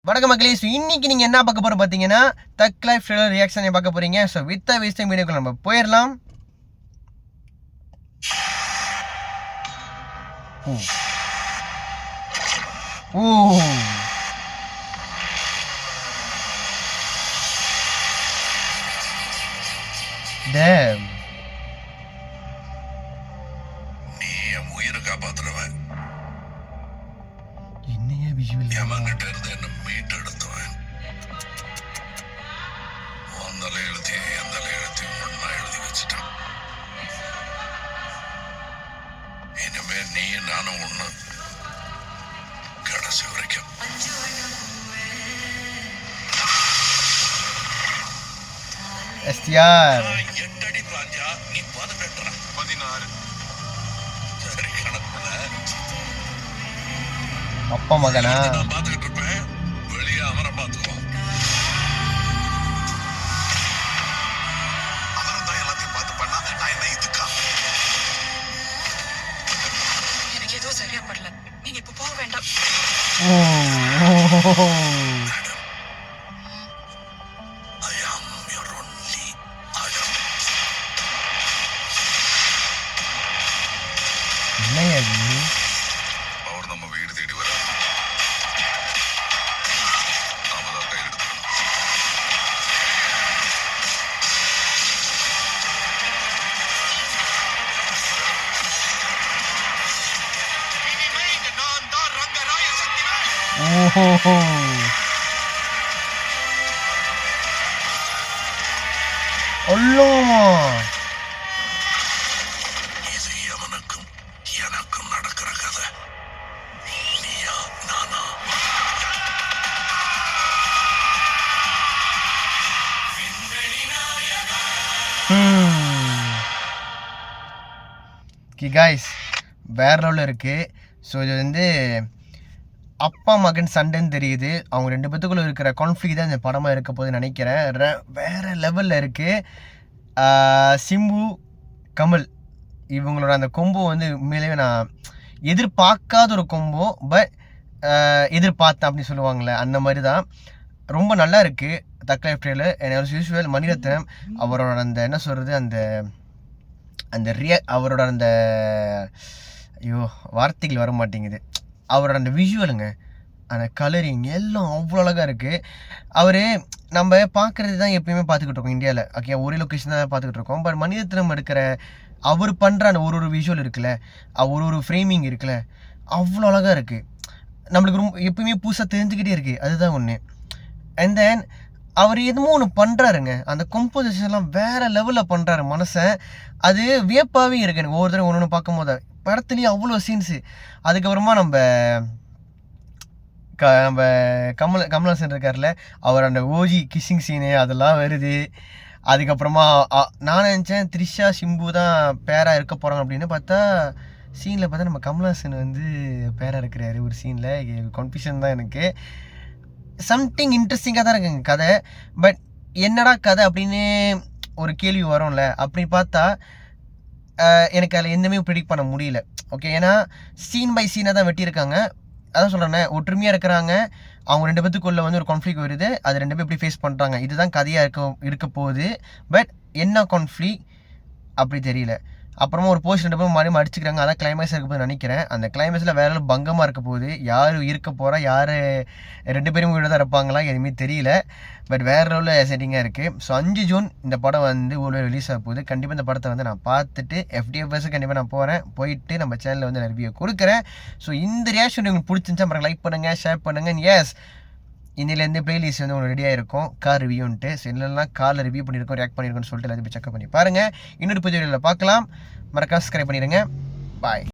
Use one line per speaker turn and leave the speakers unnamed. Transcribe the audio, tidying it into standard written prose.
வணக்கம் மக்களே. ஸோ இன்னைக்கு நீங்கள் என்ன பார்க்க போகிறோம் பார்த்தீங்கன்னா தக் லைஃப் ட்ரெய்லர் ரியாக்ஷனை பார்க்க போகிறீங்க. ஸோ வித் வேஸ்ட் டைம் வீடியோக்குள்ள நம்ம போயிடலாம். ஓ டேம்,
நீ என் உயிரை காப்பாத்துறவன்.
என்னையா விஷுவல்
எமங்கிட்ட இருந்து என்ன மீட் எடுத்துவேன். உன் தலையெழுத்தையும் என் தலையெழுத்தையும் ஒன்னா எழுதி வச்சுட்டான். இனிமே நீ நானும் ஒண்ணு, கடைசி வரைக்கும்.
எஸ்டிஆர்
8 அடி ராஜா, நீ 18 16. சரி கணக்குல
அப்பா மகனா?
நான் பாத்துக்கிட்டு இருப்பேன், வெளியே அவரை பாத்துக்குவோம். அவரை தான் எல்லாத்தையும் பார்த்து பண்ணா நான் என்ன இதுக்கா?
எனக்கு எதுவும் சரியா படல. நீங்க இப்ப போக வேண்டாம்.
அவர் நம்ம வீடு தேடி வர நாம தான் கையில் எடுக்கணும். இனிமே இங்க நான் தான் ரங்கராய சக்திவேல்.
அல்லோமா,
இது எவனுக்கும் எனக்கும் நடக்கிற கதை. நீயா நானா?
காய்ஸ் வேற லெவலில் இருக்குது. ஸோ இது வந்து அப்பா மகன் சண்டைன்னு தெரியுது. அவங்க ரெண்டு பேத்துக்குள்ளே இருக்கிற கான்ஃப்ளிக் தான் இந்த படமாக இருக்க போகுதுன்னு நினைக்கிறேன். வேறு லெவலில் இருக்குது. சிம்பு கமல் இவங்களோட அந்த கொம்போ வந்து உண்மையிலேயே நான் எதிர்பார்க்காத ஒரு கொம்போ, பட் எதிர்பார்த்தேன் அப்படின்னு சொல்லுவாங்களே, அந்த மாதிரி தான். ரொம்ப நல்லா இருக்குது Thug Life trailer. as usual Mani Ratnam அவரோட அந்த என்ன சொல்கிறது, அந்த அவரோட அந்த ஐயோ வார்த்தைகள் வர மாட்டேங்குது, அவரோட அந்த விஷுவலுங்க, அந்த கலரிங் எல்லாம் அவ்வளோ அழகாக இருக்குது. அவர் நம்ம பார்க்குறது தான் எப்பயுமே பார்த்துக்கிட்டு இருக்கோம் இந்தியாவில். ஓகே, ஒரே லொக்கேஷன் தான் பார்த்துக்கிட்டு இருக்கோம். பட் மணிரத்னம் எடுக்கிற அவர் பண்ணுற அந்த ஒரு விஷுவல் இருக்குல்ல, ஒரு ஃப்ரேமிங் இருக்குல்ல, அவ்வளோ அழகாக இருக்குது. நம்மளுக்கு ரொம்ப எப்பயுமே புதுசாக தெரிஞ்சுக்கிட்டே இருக்குது. அதுதான் ஒன்று. அண்ட் தென் அவர் எதுவும் ஒன்று பண்ணுறாருங்க, அந்த கம்போசிஷன்லாம் வேறு லெவலில் பண்ணுறாரு மனசன். அது வியப்பாகவே இருக்குது எனக்கு ஒவ்வொரு தடவை ஒன்று பார்க்கும் போது. படத்துலேயும் அவ்வளோ சீன்ஸு. அதுக்கப்புறமா நம்ம கமல்ஹாசன் இருக்கார்ல, அவர் அந்த ஓஜி கிஸ்ஸிங் சீனு அதெல்லாம் வருது. அதுக்கப்புறமா நான் நினச்சேன் த்ரிஷா சிம்பு தான் பேராக இருக்க போகிறாங்க அப்படின்னு பார்த்தா, சீனில் பார்த்தா நம்ம கமல்ஹாசன் வந்து பேராக இருக்கிறாரு ஒரு சீனில். கன்ஃபியூஷன் தான் எனக்கு. சம்திங் இன்ட்ரெஸ்டிங்காக தான் இருக்குங்க கதை. பட் என்னடா கதை அப்படின்னு ஒரு கேள்வி வரும்ல, அப்படி பார்த்தா எனக்கு அதில் எதுவுமே ப்ரிடிக்ட் பண்ண முடியல. ஓகே, ஏன்னா சீன் பை சீனாக தான் வெட்டியிருக்காங்க. அதான் சொல்கிறேன்னே, ஒற்றுமையாக இருக்கிறாங்க. அவங்க ரெண்டு பேத்துக்குள்ளே வந்து ஒரு கான்ஃப்ளிக் வருது, அது ரெண்டு பேரும் எப்படி ஃபேஸ் பண்ணுறாங்க, இதுதான் கதையாக இருக்க போகுது. பட் என்ன கான்ஃப்ளிக் அப்படி தெரியல. அப்புறமா ஒரு போஸ்ட் ரெண்டு பேரும் மறுபடியும் அடிச்சுக்கிறாங்க, அதான் கிளைமேக்ஸாக இருக்க போது நினைக்கிறேன். அந்த கிளைமேக்ஸில் வேற பங்கமாக இருக்க போகுது. யார் இருக்க போகிறா, யார் ரெண்டு பேரும் வீடு தான் இருப்பாங்களா எதுவுமே தெரியல. பட் வேறு லெவலில் செட்டிங்காக இருக்குது. ஸோ 5 ஜூன் இந்த படம் வந்து ஊரில் ரிலீஸ் ஆக போகுது. கண்டிப்பாக இந்த படத்தை வந்து நான் பார்த்துட்டு FDFS கண்டிப்பாக நான் போயிட்டு நம்ம சேனலில் வந்து நான் ரிவ்யூ கொடுக்குறேன். ஸோ இந்த ரியாக்ஷன் உங்களுக்கு பிடிச்சிருந்துச்சா அப்புறம் லைக் பண்ணுங்கள், ஷேர் பண்ணுங்கள். எஸ், இன்னிலேருந்து பிளேலிஸ்ட் வந்து உங்களுக்கு ரெடியாக இருக்கும் கார் ரிவ்யூன்ட்டு. ஸோ இல்லைலாம் காரில் ரிவ்யூ பண்ணியிருக்கோம், ரியாக்ட் பண்ணியிருக்கோன்னு சொல்லிட்டு எல்லாத்தையும் செக் பண்ணி பாருங்கள். இன்னொரு புதிய வீடியோவில் பார்க்கலாம். மறக்காம சப்ஸ்கிரைப் பண்ணிடுங்க. பாய்.